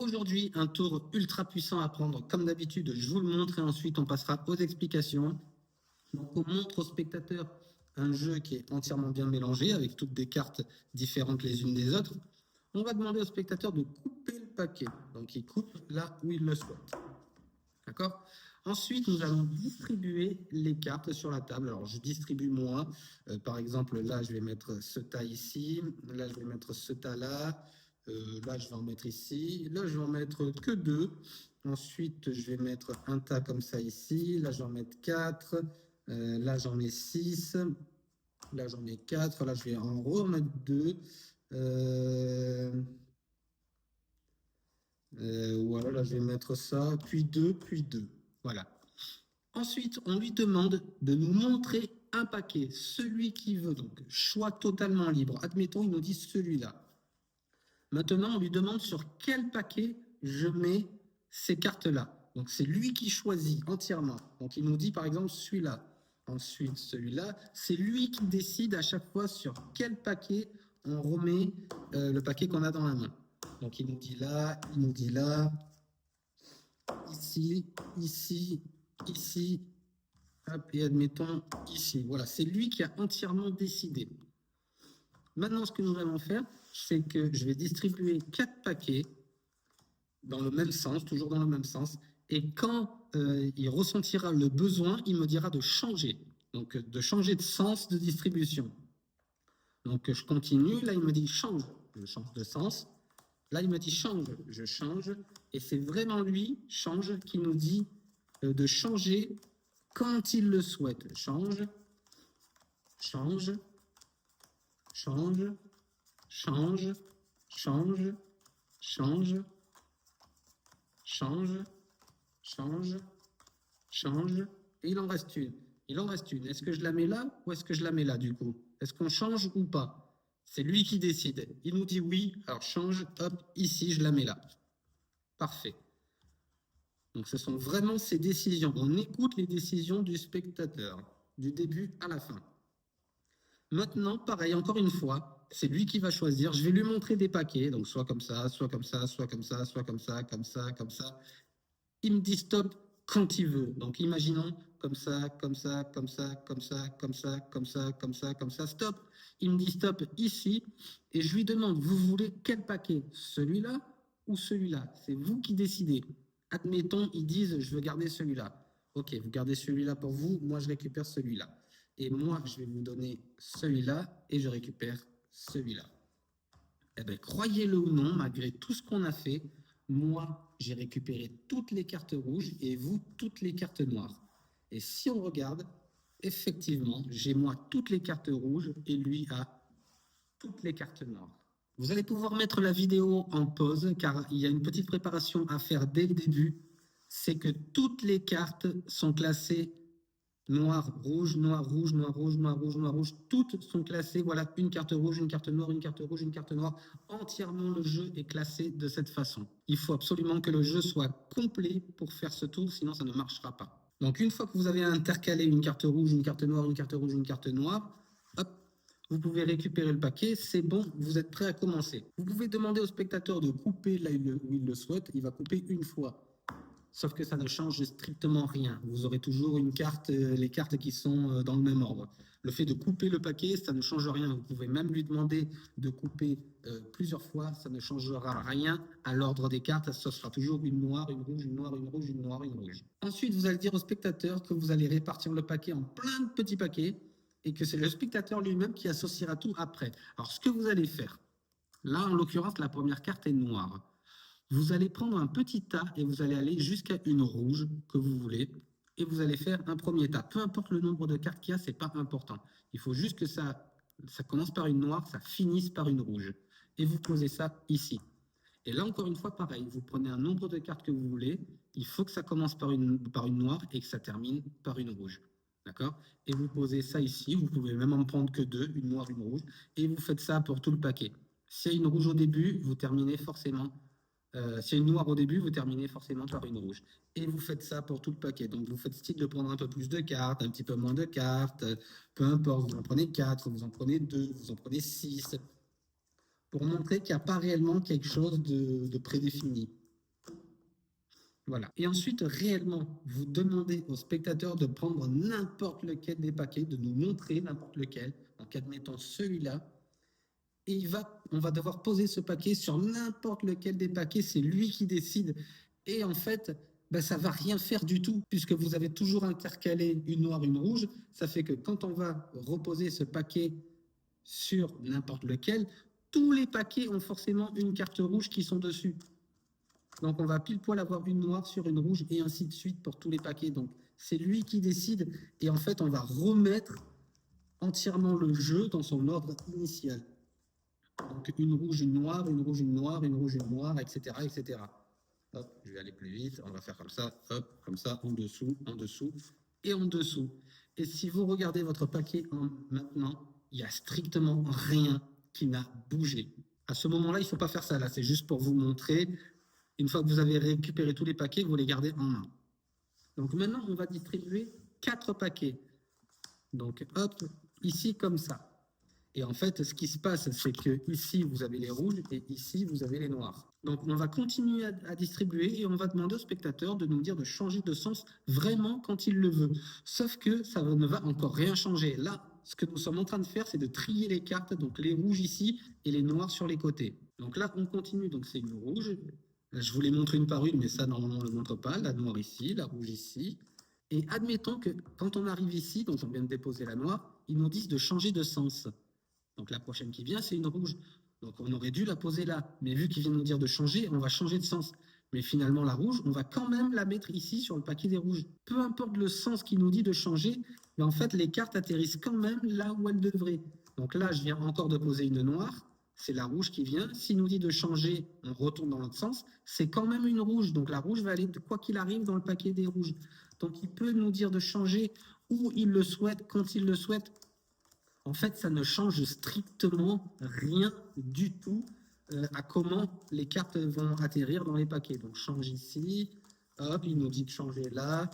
aujourd'hui, un tour ultra puissant à prendre. Comme d'habitude, je vous le montre et ensuite on passera aux explications. Donc, on montre aux spectateurs un jeu qui est entièrement bien mélangé avec toutes des cartes différentes les unes des autres. On va demander au spectateur de couper le paquet. Donc, il coupe là où il le souhaite. D'accord? Ensuite, nous allons distribuer les cartes sur la table. Alors, je distribue moi. Par exemple, là, je vais mettre ce tas ici. Là, je vais mettre ce tas là. Là, je vais en mettre ici. Là, je vais en mettre que 2. Ensuite, je vais mettre un tas comme ça ici. Là, je vais en mettre 4. Là, j'en ai 6. Là, j'en ai 4. Là, je vais en remettre 2. Voilà, là, je vais mettre ça, puis 2, puis 2. Voilà. Ensuite, on lui demande de nous montrer un paquet, celui qu'il veut. Donc, choix totalement libre. Admettons, il nous dit celui-là. Maintenant, on lui demande sur quel paquet je mets ces cartes-là. Donc, c'est lui qui choisit entièrement. Donc, il nous dit, par exemple, celui-là. Ensuite, celui-là. C'est lui qui décide à chaque fois sur quel paquet on remet le paquet qu'on a dans la main. Donc, il nous dit là, ici, ici, ici, hop, et admettons ici. Voilà, c'est lui qui a entièrement décidé. Maintenant, ce que nous allons faire, c'est que je vais distribuer 4 paquets dans le même sens, toujours dans le même sens. Et quand il ressentira le besoin, il me dira de changer. Donc, de changer de sens de distribution. Donc, je continue. Là, il me dit change. Je change de sens. Là, il me dit change. Je change. Et c'est vraiment lui, change, qui nous dit de changer quand il le souhaite. Change, change, change, change, change, change, change, change, change. Et il en reste une. Il en reste une. Est-ce que je la mets là ou est-ce que je la mets là du coup? Est-ce qu'on change ou pas? C'est lui qui décide. Il nous dit oui, alors change, hop, ici, je la mets là. Parfait. Donc ce sont vraiment ces décisions. On écoute les décisions du spectateur, du début à la fin. Maintenant, pareil, encore une fois, c'est lui qui va choisir. Je vais lui montrer des paquets, donc soit comme ça, soit comme ça, soit comme ça, soit comme ça, comme ça, comme ça. Il me dit stop quand il veut. Donc imaginons comme ça, comme ça, comme ça, comme ça, comme ça, comme ça, comme ça, comme ça, stop. Il me dit stop ici et je lui demande, vous voulez quel paquet? Celui-là ou celui-là? C'est vous qui décidez. Admettons, ils disent, je veux garder celui-là. Ok, vous gardez celui-là pour vous, moi je récupère celui-là. Et moi, je vais vous donner celui-là et je récupère celui-là. Eh bien, croyez-le ou non, malgré tout ce qu'on a fait, moi, j'ai récupéré toutes les cartes rouges et vous, toutes les cartes noires. Et si on regarde, effectivement, j'ai moi toutes les cartes rouges et lui a toutes les cartes noires. Vous allez pouvoir mettre la vidéo en pause car il y a une petite préparation à faire dès le début. C'est que toutes les cartes sont classées noir, rouge, noir, rouge, noir, rouge, noir, rouge, noir, rouge. Toutes sont classées. Voilà, une carte rouge, une carte noire, une carte rouge, une carte noire. Entièrement, le jeu est classé de cette façon. Il faut absolument que le jeu soit complet pour faire ce tour, sinon ça ne marchera pas. Donc, une fois que vous avez intercalé une carte rouge, une carte noire, une carte rouge, une carte noire, hop, vous pouvez récupérer le paquet, c'est bon, vous êtes prêt à commencer. Vous pouvez demander au spectateur de couper là où il le souhaite, il va couper une fois. Sauf que ça ne change strictement rien. Vous aurez toujours une carte, les cartes qui sont dans le même ordre. Le fait de couper le paquet, ça ne change rien. Vous pouvez même lui demander de couper plusieurs fois, ça ne changera rien à l'ordre des cartes. Ce sera toujours une noire, une rouge, une noire, une rouge, une noire, une rouge. Ensuite, vous allez dire au spectateur que vous allez répartir le paquet en plein de petits paquets et que c'est le spectateur lui-même qui associera tout après. Alors, ce que vous allez faire, là, en l'occurrence, la première carte est noire. Vous allez prendre un petit tas et vous allez aller jusqu'à une rouge que vous voulez et vous allez faire un premier tas. Peu importe le nombre de cartes qu'il y a, ce n'est pas important. Il faut juste que ça commence par une noire, ça finisse par une rouge. Et vous posez ça ici. Et là, encore une fois, pareil, vous prenez un nombre de cartes que vous voulez. Il faut que ça commence par une noire et que ça termine par une rouge. D'accord? Et vous posez ça ici. Vous pouvez même en prendre que 2, une noire, une rouge. Et vous faites ça pour tout le paquet. S'il y a une rouge au début, vous terminez forcément. S'il y a une noire au début, vous terminez forcément par une rouge. Et vous faites ça pour tout le paquet. Donc, vous faites style de prendre un peu plus de cartes, un petit peu moins de cartes, peu importe. Vous en prenez 4, vous en prenez 2, vous en prenez 6, pour montrer qu'il n'y a pas réellement quelque chose de prédéfini. Voilà. Et ensuite, réellement, vous demandez au spectateur de prendre n'importe lequel des paquets, de nous montrer n'importe lequel. Donc, admettons celui-là. Et on va devoir poser ce paquet sur n'importe lequel des paquets. C'est lui qui décide. Et en fait, ben, ça ne va rien faire du tout, puisque vous avez toujours intercalé une noire, une rouge. Ça fait que quand on va reposer ce paquet sur n'importe lequel, tous les paquets ont forcément une carte rouge qui sont dessus. Donc on va pile poil avoir une noire sur une rouge et ainsi de suite pour tous les paquets. Donc c'est lui qui décide et en fait on va remettre entièrement le jeu dans son ordre initial. Donc une rouge, une noire, une rouge, une noire, une rouge, une noire, etc. etc. Hop, je vais aller plus vite, on va faire comme ça, hop, comme ça, en dessous et en dessous. Et si vous regardez votre paquet en maintenant, il n'y a strictement rien qui n'a bougé. À ce moment-là, il ne faut pas faire ça. Là, c'est juste pour vous montrer. Une fois que vous avez récupéré tous les paquets, vous les gardez en main. Donc maintenant, on va distribuer 4 paquets. Donc hop, ici comme ça. Et en fait, ce qui se passe, c'est que ici, vous avez les rouges et ici, vous avez les noirs. Donc, on va continuer à distribuer et on va demander au spectateur de nous dire de changer de sens vraiment quand il le veut. Sauf que ça ne va encore rien changer. Là, ce que nous sommes en train de faire, c'est de trier les cartes, donc les rouges ici et les noirs sur les côtés. Donc là, on continue. Donc, c'est une rouge. Là, je vous les montre une par une, mais ça, normalement, on ne le montre pas. La noire ici, la rouge ici. Et admettons que quand on arrive ici, donc on vient de déposer la noire, ils nous disent de changer de sens. Donc la prochaine qui vient, c'est une rouge. Donc on aurait dû la poser là. Mais vu qu'il vient de nous dire de changer, on va changer de sens. Mais finalement, la rouge, on va quand même la mettre ici sur le paquet des rouges. Peu importe le sens qui nous dit de changer, mais en fait, les cartes atterrissent quand même là où elles devraient. Donc là, je viens encore de poser une noire. C'est la rouge qui vient. S'il nous dit de changer, on retourne dans l'autre sens. C'est quand même une rouge. Donc la rouge va aller, quoi qu'il arrive, dans le paquet des rouges. Donc il peut nous dire de changer où il le souhaite, quand il le souhaite. En fait, ça ne change strictement rien du tout à comment les cartes vont atterrir dans les paquets. Donc, change ici, hop, il nous dit de changer là.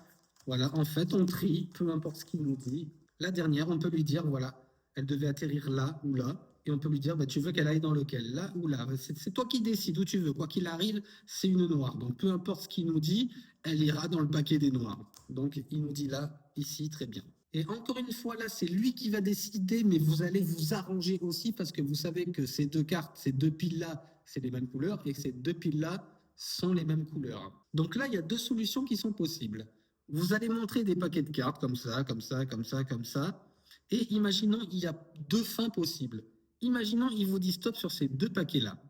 Voilà, en fait, on trie, peu importe ce qu'il nous dit. La dernière, on peut lui dire, voilà, elle devait atterrir là ou là. Et on peut lui dire, bah, tu veux qu'elle aille dans lequel, là ou là. C'est toi qui décides où tu veux. Quoi qu'il arrive, c'est une noire. Donc, peu importe ce qu'il nous dit, elle ira dans le paquet des noirs. Donc, il nous dit là, ici, très bien. Et encore une fois, là, c'est lui qui va décider, mais vous allez vous arranger aussi parce que vous savez que ces deux cartes, ces deux piles-là, c'est les mêmes couleurs et que ces deux piles-là sont les mêmes couleurs. Donc là, il y a deux solutions qui sont possibles. Vous allez montrer des paquets de cartes comme ça, comme ça, comme ça, comme ça. Et imaginons, il y a deux fins possibles. Imaginons, il vous dit stop sur ces deux paquets-là.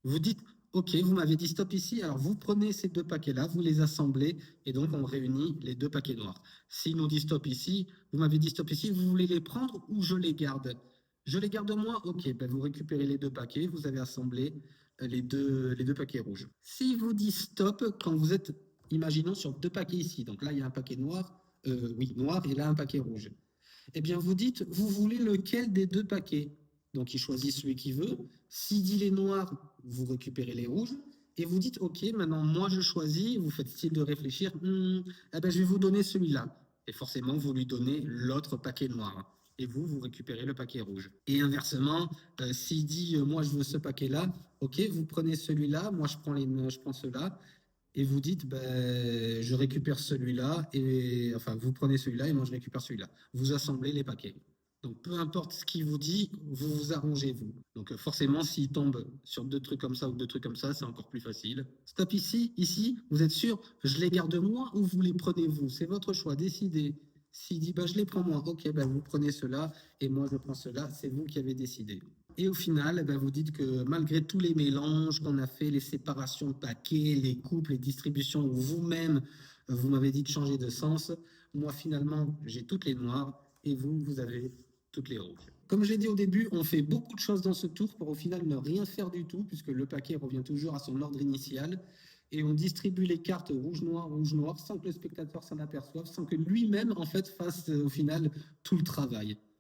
Vous dites, OK, vous m'avez dit stop ici, alors vous prenez ces deux paquets-là, vous les assemblez, et donc on réunit les deux paquets noirs. S'il nous dit stop ici, vous m'avez dit stop ici, vous voulez les prendre ou je les garde? Je les garde moi? OK, ben vous récupérez les deux paquets, vous avez assemblé les deux paquets rouges. S'il vous dit stop, quand vous êtes, imaginons, sur deux paquets ici, donc là il y a un paquet noir, oui, noir, et là un paquet rouge. Eh bien, vous dites, vous voulez lequel des deux paquets? Donc, il choisit celui qu'il veut. S'il dit les noirs, vous récupérez les rouges. Et vous dites, OK, maintenant, moi, je choisis. Vous faites style de réfléchir. Eh ben, je vais vous donner celui-là. Et forcément, vous lui donnez l'autre paquet noir. Et vous récupérez le paquet rouge. Et inversement, s'il dit, moi, je veux ce paquet-là, OK, vous prenez celui-là. Moi, je prends ceux-là. Et vous dites, ben, je récupère celui-là, et enfin, vous prenez celui-là et moi je récupère celui-là. Vous assemblez les paquets. Donc, peu importe ce qu'il vous dit, vous vous arrangez, vous. Donc, forcément, s'il tombe sur deux trucs comme ça ou deux trucs comme ça, c'est encore plus facile. Stop ici, vous êtes sûr, je les garde moi ou vous les prenez vous? C'est votre choix, décidez. S'il dit, bah, je les prends moi, ok, bah, vous prenez cela et moi je prends cela, c'est vous qui avez décidé. Et au final, bah, vous dites que malgré tous les mélanges qu'on a fait, les séparations de paquets, les coupes, les distributions, où vous-même, vous m'avez dit de changer de sens, moi finalement, j'ai toutes les noires et vous avez toutes les rouges. Comme je l'ai dit au début, on fait beaucoup de choses dans ce tour pour au final ne rien faire du tout, puisque le paquet revient toujours à son ordre initial. Et on distribue les cartes rouge, noir, sans que le spectateur s'en aperçoive, sans que lui-même, en fait, fasse au final tout le travail.